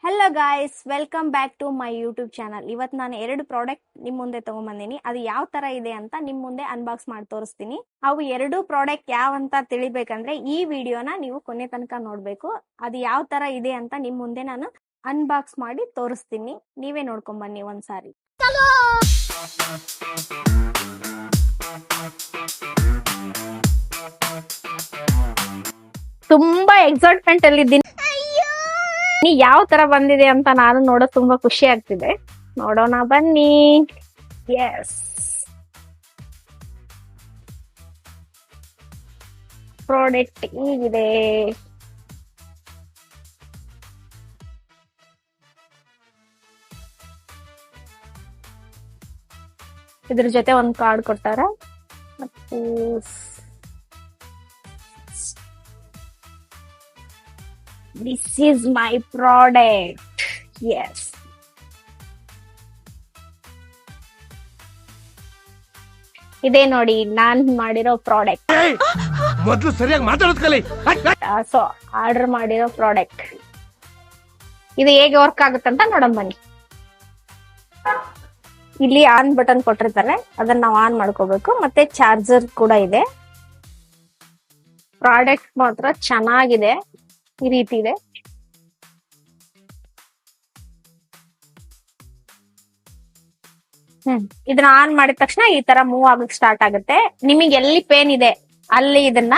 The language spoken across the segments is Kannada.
Hello guys, welcome back to my YouTube channel. ಇವತ್ತು ನಾನು 2 ಪ್ರಾಡಕ್ಟ್ ನಿಮ್ ಮುಂದೆ ತಗೊಂಡ್ಬಂದಿನಿ. ಅದು ಯಾವ ತರ ಇದೆ ಅಂತ ನಿಮ್ ಮುಂದೆ ಅನ್ಬಾಕ್ಸ್ ಮಾಡಿ ತೋರಿಸ್ತೀನಿ. ಅವು 2 ಪ್ರಾಡಕ್ಟ್ ಯಾವ ಅಂತ ತಿಳಿಬೇಕಂದ್ರೆ ಈ ವಿಡಿಯೋನ ನೀವು ಕೊನೆ ತನಕ ನೋಡ್ಬೇಕು. ಅದು ಯಾವ ತರ ಇದೆ ಅಂತ ನಿಮ್ ಮುಂದೆ ನಾನು ಅನ್ಬಾಕ್ಸ್ ಮಾಡಿ ತೋರಿಸ್ತೀನಿ. ನೀವೇ ನೋಡ್ಕೊಂಡ್ ಬನ್ನಿ ಒಂದ್ಸಾರಿ. ತುಂಬಾ ಎಕ್ಸೈಟ್ಮೆಂಟ್ ಅಲ್ಲಿ ಇದ್ದೀನಿ. ಯಾವ ತರ ಬಂದಿದೆ ಅಂತ ನಾನು ನೋಡೋದು ತುಂಬಾ ಖುಷಿ ಆಗ್ತಿದೆ. ನೋಡೋಣ ಬನ್ನಿ. ಎಸ್, ಪ್ರಾಡಕ್ಟ್ ಹೀಗಿದೆ. ಇದ್ರ ಜೊತೆ ಒಂದು ಕಾರ್ಡ್ ಕೊಟ್ಟಾರ. ಮತ್ತು this is my product. Yes. ಇದೇ ನೋಡಿ ನಾನ್ ಮಾಡಿರೋ ಪ್ರಾಡಕ್ಟ್. ಮೊದಲು ಸರಿಯಾಗಿ ಮಾತಾಡೋದು ಕಲಿ. ಸೊ ಆರ್ಡರ್ ಮಾಡಿರೋ ಪ್ರಾಡಕ್ಟ್ ಇದು ಹೇಗೆ ವರ್ಕ್ ಆಗುತ್ತಂತ ನೋಡೋಣ ಬನ್ನಿ. ಇಲ್ಲಿ ಆನ್ ಬಟನ್ ಕೊಟ್ಟಿರ್ತಾರೆ, ಅದನ್ನ ನಾವು ಆನ್ ಮಾಡ್ಕೋಬೇಕು. ಮತ್ತೆ ಚಾರ್ಜರ್ ಕೂಡ ಇದೆ. ಪ್ರಾಡಕ್ಟ್ ಮಾತ್ರ ಚೆನ್ನಾಗಿದೆ. ಈ ರೀತಿ ಇದೆ. ಇದನ್ನ ಆನ್ ಮಾಡಿದ ತಕ್ಷಣ ಈ ತರ ಮೂವ್ ಆಗಕ್ ಸ್ಟಾರ್ಟ್ ಆಗುತ್ತೆ. ನಿಮಗೆ ಎಲ್ಲಿ ಪೇನ್ ಇದೆ ಅಲ್ಲಿ ಇದನ್ನ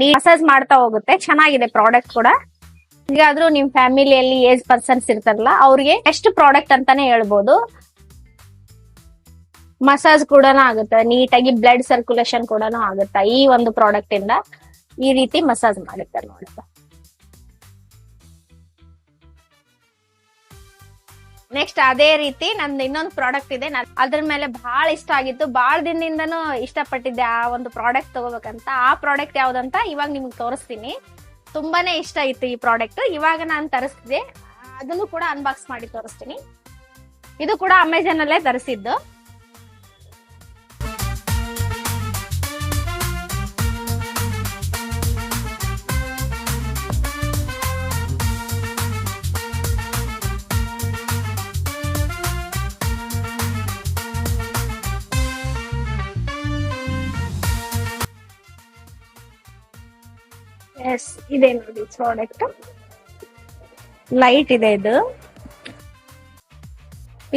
ಮಸಾಜ್ ಮಾಡ್ತಾ ಹೋಗುತ್ತೆ. ಚೆನ್ನಾಗಿದೆ ಪ್ರಾಡಕ್ಟ್ ಕೂಡ. ಈಗಾದ್ರೂ ನಿಮ್ ಫ್ಯಾಮಿಲಿಯಲ್ಲಿ ಏಜ್ ಪರ್ಸನ್ಸ್ ಇರ್ತಾರಲ್ಲ, ಅವ್ರಿಗೆ ಎಷ್ಟು ಪ್ರಾಡಕ್ಟ್ ಅಂತಾನೆ ಹೇಳ್ಬೋದು. ಮಸಾಜ್ ಕೂಡ ಆಗುತ್ತೆ, ನೀಟಾಗಿ ಬ್ಲಡ್ ಸರ್ಕ್ಯುಲೇಷನ್ ಕೂಡ ಆಗುತ್ತೆ ಈ ಒಂದು ಪ್ರಾಡಕ್ಟ್ ಇಂದ. ಈ ರೀತಿ ಮಸಾಜ್ ಮಾಡುತ್ತೆ ನೋಡಿ. ನೆಕ್ಸ್ಟ್ ಅದೇ ರೀತಿ ನಂದು ಇನ್ನೊಂದು ಪ್ರಾಡಕ್ಟ್ ಇದೆ. ಅದ್ರ ಮೇಲೆ ಬಹಳ ಇಷ್ಟ ಆಗಿತ್ತು. ಬಹಳ ದಿನದಿಂದನೂ ಇಷ್ಟಪಟ್ಟಿದ್ದೆ ಆ ಒಂದು ಪ್ರಾಡಕ್ಟ್ ತಗೋಬೇಕಂತ. ಆ ಪ್ರಾಡಕ್ಟ್ ಯಾವ್ದಂತ ಇವಾಗ ನಿಮ್ಗೆ ತೋರಿಸ್ತೀನಿ. ತುಂಬಾನೇ ಇಷ್ಟ ಇತ್ತು ಈ ಪ್ರಾಡಕ್ಟ್. ಇವಾಗ ನಾನು ತರಿಸ್ತಿದ್ದೆ, ಅದನ್ನು ಕೂಡ ಅನ್ಬಾಕ್ಸ್ ಮಾಡಿ ತೋರಿಸ್ತೀನಿ. ಇದು ಕೂಡ ಅಮೆಜಾನ್ ಅಲ್ಲೇ ತರಿಸಿದ್ದು. ಎಸ್, ಇದೆ ನೋಡಿ ಪ್ರಾಡಕ್ಟ್. ಲೈಟ್ ಇದೆ ಇದು.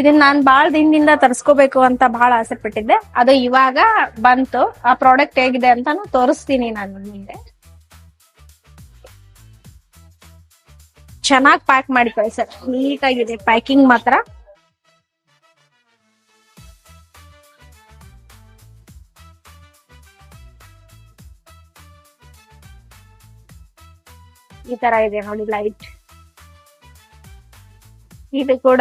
ಇದನ್ನ ನಾನು ಬಹಳ ದಿನದಿಂದ ತರಿಸ್ಕೋಬೇಕು ಅಂತ ಬಹಳ ಆಸೆ ಪಟ್ಟಿದ್ದೆ. ಅದು ಇವಾಗ ಬಂತು. ಆ ಪ್ರಾಡಕ್ಟ್ ಹೇಗಿದೆ ಅಂತಾನು ತೋರಿಸ್ತೀನಿ ನಾನು ಮುಂದೆ. ಚೆನ್ನಾಗಿ ಪ್ಯಾಕ್ ಮಾಡಿ ಕಳಿಸ್ತಾರೆ. ನೀಟಾಗಿದೆ ಪ್ಯಾಕಿಂಗ್ ಮಾತ್ರ. ಈ ತರ ಇದೆ ನೋಡಿ ಲೈಟ್. ಇದು ಕೂಡ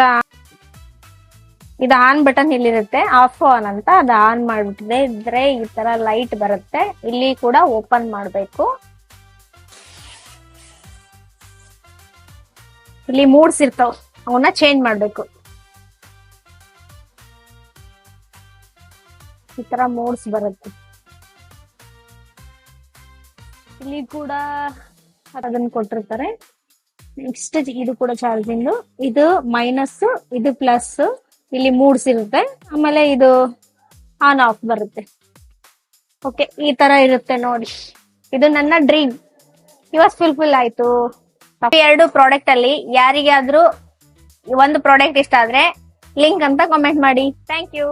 ಇದು ಆನ್ ಬಟನ್ ಇಲ್ಲಿರುತ್ತೆ, ಆಫ್ ಆನ್ ಅಂತ. ಅದು ಆನ್ ಮಾಡ್ಬಿಟ್ಟಿದೆ ಇದ್ರೆ ಈ ತರ ಲೈಟ್ ಬರುತ್ತೆ. ಇಲ್ಲಿ ಕೂಡ ಓಪನ್ ಮಾಡ್ಬೇಕು. ಇಲ್ಲಿ ಮೂಡ್ಸ್ ಇರ್ತಾವ, ಅವನ್ನ ಚೇಂಜ್ ಮಾಡ್ಬೇಕು. ಈ ತರ ಮೂಡ್ಸ್ ಬರುತ್ತೆ. ಇಲ್ಲಿ ಕೂಡ ಅದನ್ನ ಕೊಟ್ಟಿರ್ತಾರೆ. ನೆಕ್ಸ್ಟ್ ಇದು ಕೂಡ ಚಾರ್ಜಿಂಗ್. ಇದು ಮೈನಸ್, ಇದು ಪ್ಲಸ್. ಇಲ್ಲಿ ಮೂಡ್ಸ್ ಇರುತ್ತೆ. ಆಮೇಲೆ ಇದು ಆನ್ ಆಫ್ ಬರುತ್ತೆ. ಓಕೆ, ಈ ತರ ಇರುತ್ತೆ ನೋಡಿ. ಇದು ನನ್ನ ಡ್ರೀಮ್ ಇವತ್ತು ಫುಲ್ಫಿಲ್ ಆಯ್ತು. 2 ಪ್ರಾಡಕ್ಟ್ ಅಲ್ಲಿ ಯಾರಿಗಾದ್ರೂ ಒಂದು ಪ್ರಾಡಕ್ಟ್ ಇಷ್ಟ ಆದ್ರೆ ಲಿಂಕ್ ಅಂತ ಕಾಮೆಂಟ್ ಮಾಡಿ. Thank you.